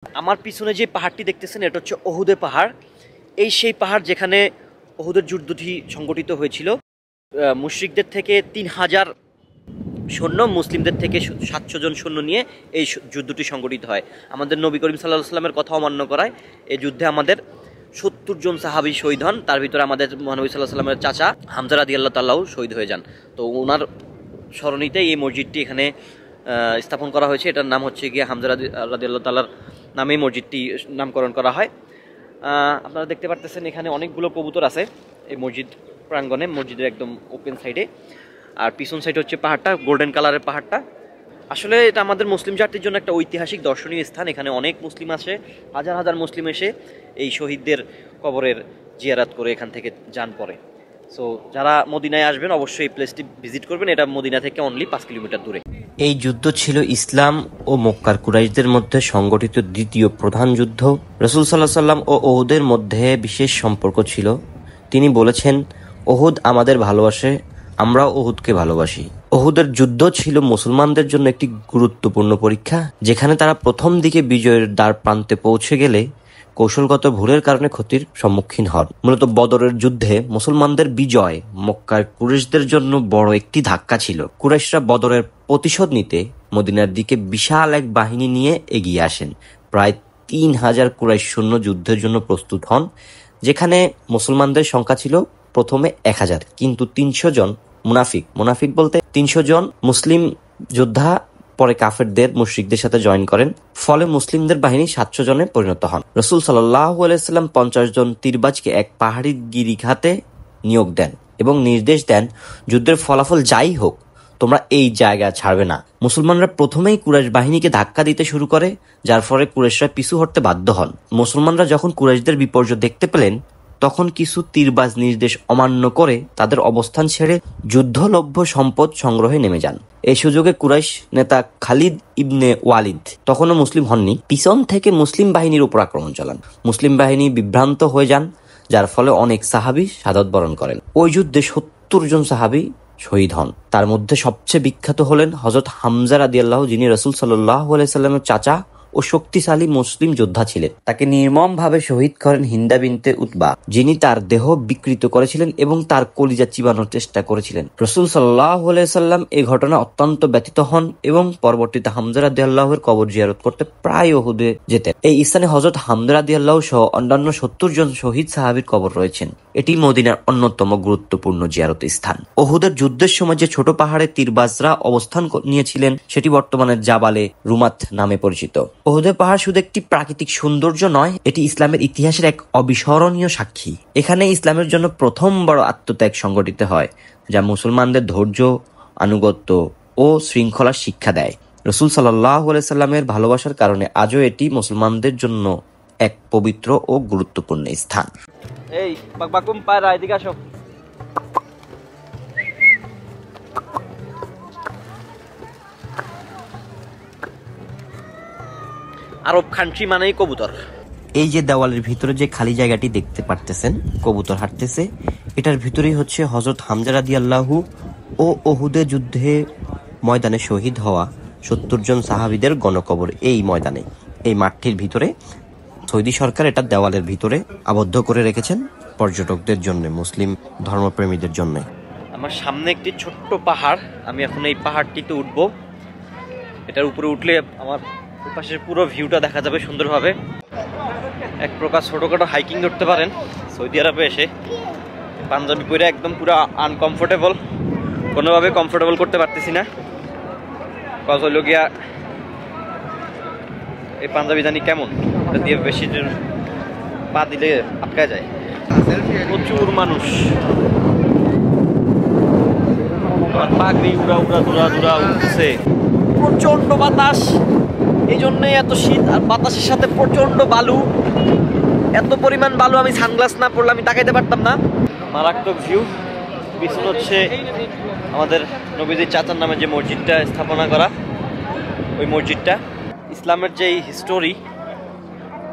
আমার পিছনে যে পাহাড়টি দেখতেছেন এটা হচ্ছে ওহুদে পাহাড়। এই সেই পাহাড় যেখানে ওহুদের যুদ্ধটি সংগঠিত হয়েছিল। মুশরিকদের থেকে 3000 সৈন্য, মুসলিমদের থেকে 700 জন সৈন্য নিয়ে এই যুদ্ধটি সংগঠিত হয়। আমাদের নবী করিম সাল্লাল্লাহু আলাইহি ওয়াসাল্লামের কথা অমান্য করায় এই যুদ্ধে আমাদের 70 জন সাহাবী শহীদ হন। তার ভিতরে আমাদের মহানবী সাল্লাল্লাহু আলাইহি ওয়াসাল্লামের চাচা হামজা রাদিয়াল্লাহু তাআলাও শহীদ হয়ে যান। তো ওনার স্মরণীতে এই মসজিদটি এখানে স্থাপন করা হয়েছে। এটার নাম হচ্ছে গিয়ে হামজা রাদিয়াল্লাহু তাআলার নামেই মসজিদটি নামকরণ করা হয়। আপনারা দেখতে পারতেছেন এখানে অনেকগুলো কবুতর আছে এই মসজিদ প্রাঙ্গণে, মসজিদের একদম ওপেন সাইডে। আর পিছন সাইডে হচ্ছে পাহাড়টা, গোল্ডেন কালারের পাহাড়টা। আসলে এটা আমাদের মুসলিম জাতির জন্য একটা ঐতিহাসিক দর্শনীয় স্থান। এখানে অনেক মুসলিম আসে, হাজার হাজার মুসলিম এসে এই শহীদদের কবরের জিয়ারাত করে এখান থেকে যান পরে। সো যারা মদিনায় আসবেন অবশ্যই এই প্লেসটি ভিজিট করবেন। এটা মদিনা থেকে অনলি 5 কিলোমিটার দূরে। এই যুদ্ধ ছিল ইসলাম ও মক্কার কুরাইশদের মধ্যে সংগঠিত দ্বিতীয় প্রধান যুদ্ধ। রাসূল সাল্লাল্লাহু আলাইহি ওয়াসাল্লাম ও ওহুদের মধ্যে বিশেষ সম্পর্ক ছিল। তিনি বলেছেন, ওহুদ আমাদের ভালোবাসে, আমরাও ওহুদকে ভালোবাসি। ওহুদের যুদ্ধ ছিল মুসলমানদের জন্য একটি গুরুত্বপূর্ণ পরীক্ষা, যেখানে তারা প্রথম দিকে বিজয়ের দ্বার প্রান্তে পৌঁছে গেলে কৌশলগত ভুলের কারণে ক্ষতির সম্মুখীন হন। মূলত বদরের যুদ্ধে মুসলমানদের বিজয় মক্কার কুরাইশদের জন্য বড় একটি ধাক্কা ছিল। কুরাইশরা বদরের প্রতিশোধ নিতে মদিনার দিকে বিশাল এক বাহিনী নিয়ে এগিয়ে আসেন। প্রায় 3000 কুরাইশ সৈন্য যুদ্ধের জন্য প্রস্তুত হন, যেখানে মুসলমানদের সংখ্যা ছিল প্রথমে 1000, কিন্তু 300 জন মুনাফিক বলতে 300 জন মুসলিম যোদ্ধা পরে কাফেরদের মুশরিকদের সাথে জয়েন করেন। ফলে মুসলিমদের বাহিনী 700 জনে পরিণত হন। রাসূল সাল্লাল্লাহু আলাইহি ওয়াসাল্লাম 50 জন তীরবাজকে এক পাহাড়ি গিরিখাতে নিয়োগ দেন এবং নির্দেশ দেন, যুদ্ধের ফলাফল যাই হোক তোমরা এই জায়গা ছাড়বে না। মুসলমানরা প্রথমেই কুরাইশ বাহিনীকে ধাক্কা দিতে শুরু করে, যার ফলে কুরাইশরা পিছু হটতে বাধ্য হন। মুসলমানরা যখন কুরাইশদের বিপর্যয় দেখতে পেলেন, তখন কিছু তীরবাজ নির্দেশ অমান্য করে তাদের অবস্থান ছেড়ে যুদ্ধলভ্য সম্পদ সংগ্রহে নেমে যান। এই সুযোগে কুরাইশ নেতা খালিদ ইবনে ওয়ালিদ, তখনও মুসলিম হননি, পিছন থেকে মুসলিম বাহিনীর উপর আক্রমণ চালান। মুসলিম বাহিনী বিভ্রান্ত হয়ে যান, যার ফলে অনেক সাহাবী শাহাদাত বরণ করেন। ওই যুদ্ধে 70 জন সাহাবী শহীদ হন। তার মধ্যে সবচেয়ে বিখ্যাত হলেন হযরত হামজা রাদিয়াল্লাহু, যিনি রাসূল সাল্লাল্লাহু আলাইহি ওয়াসাল্লামের চাচা ও শক্তিশালী মুসলিম যোদ্ধা ছিলেন। তাকে নির্মমভাবে শহীদ করেন হিন্দা বিনতে উতবা, যিনি তার দেহ বিকৃত করেছিলেন এবং তার কলিজা চিবানোর চেষ্টা করেছিলেন। রাসূল সাল্লাল্লাহু আলাইহি ওয়াসাল্লাম এই ঘটনা অত্যন্ত ব্যথিত হন এবং পরবর্তীতে হামজা রাদিয়াল্লাহু এর কবর জিয়ারত করতে প্রায় উহুদে যেতেন। এই স্থানে হযরত হামজা রাদিয়াল্লাহু সহ অন্যান্য 70 জন শহীদ সাহাবীর কবর রয়েছেন। এটি মদিনার অন্যতম গুরুত্বপূর্ণ জিয়ারত স্থান। উহুদের যুদ্ধের সময় যে ছোট পাহাড়ে তীরবাজরা অবস্থান নিয়েছিলেন, সেটি বর্তমানে জাবালে রুমাত নামে পরিচিত। উহুদের পাহাড় শুধু একটি প্রাকৃতিক সৌন্দর্য নয়, এটি ইসলামের ইতিহাসের এক অবিস্মরণীয় সাক্ষী। এখানে ইসলামের জন্য প্রথম বড় আত্মত্যাগ সংগঠিত হয়, যা মুসলমানদের ধৈর্য, আনুগত্য ও শৃঙ্খলার শিক্ষা দেয়। রাসূল সাল্লাল্লাহু আলাইহি সাল্লামের ভালোবাসার কারণে আজও এটি মুসলমানদের জন্য এক পবিত্র ও গুরুত্বপূর্ণ স্থান। এই বাকবাকুম পায়রা, এদিকে আসো। আরব কান্ট্রি মানেই কবুতর। এই যে দেওয়ালের ভিতরে যে খালি জায়গাটি দেখতে পারতেছেন, কবুতর হাঁটতেছে, এটার ভিতরেই হচ্ছে হযরত হামজা রাদিয়াল্লাহু ও উহুদের যুদ্ধে ময়দানে শহীদ হওয়া 70 জন সাহাবীদের গণকবর। এই ময়দানে, এই মাঠটির ভিতরে সৌদি সরকার এটা দেওয়ালের ভিতরে আবদ্ধ করে রেখেছেন পর্যটকদের জন্য, মুসলিম ধর্মপ্রেমীদের জন্য। আমার সামনে একটি ছোট্ট পাহাড়, আমি এখন এই পাহাড়টিতে উঠব। এটার উপরে উঠলে আমার পাশের পুরো ভিউটা দেখা যাবে সুন্দরভাবে। এক প্রকার ছোটখাটো হাইকিং করতে পারেন সৌদি আরবে এসে। পাঞ্জাবি পরে একদম পুরো আনকমফোর্টেবল, কোনোভাবে কমফোর্টেবল করতে পারতেছি না। কজ হইল গিয়া এই পাঞ্জাবি জানি কেমন, এটা দিয়ে বেশি পা দিলে আটকা যায়। প্রচুর মানুষ, পাগড়ি উড়া উড়া দুরা দুরা উঠছে। প্রচন্ড বাতাস, এই জন্যই এত শীত। আর বাতাসের সাথে প্রচন্ড বালু, এত পরিমাণ বালু আমি সানগ্লাস না পরলে আমি তাকাইতে পারতাম না। মারাত্মক ভিউ। পিছনে হচ্ছে আমাদের নবীজির চাচার নামে যে মসজিদটা স্থাপনা করা, ওই মসজিদটা। ইসলামের যে হিস্টোরি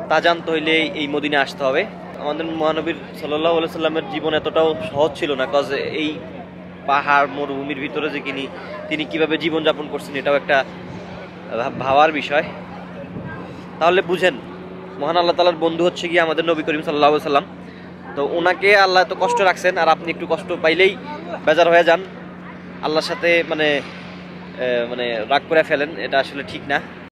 তা জানতে হইলে এই মদিনায় আসতে হবে। আমাদের মহানবীর সাল্লাল্লাহু আলাইহি সাল্লামের জীবন এতটাও সহজ ছিল না, কজ এই পাহাড় মরুভূমির ভিতরে যে তিনি কিভাবে জীবনযাপন করছেন, এটাও একটা ভাবার বিষয়। তাহলে বুঝেন মহান আল্লাহ তাআলার বন্ধু হচ্ছে গিয়ে আমাদের নবী করিম সাল্লাল্লাহু আলাইহি সাল্লাম। তো ওনাকে আল্লাহ এত কষ্ট রাখছেন, আর আপনি একটু কষ্ট পাইলেই বেজার হয়ে যান, আল্লাহর সাথে মানে রাগ করে ফেলেন, এটা আসলে ঠিক না।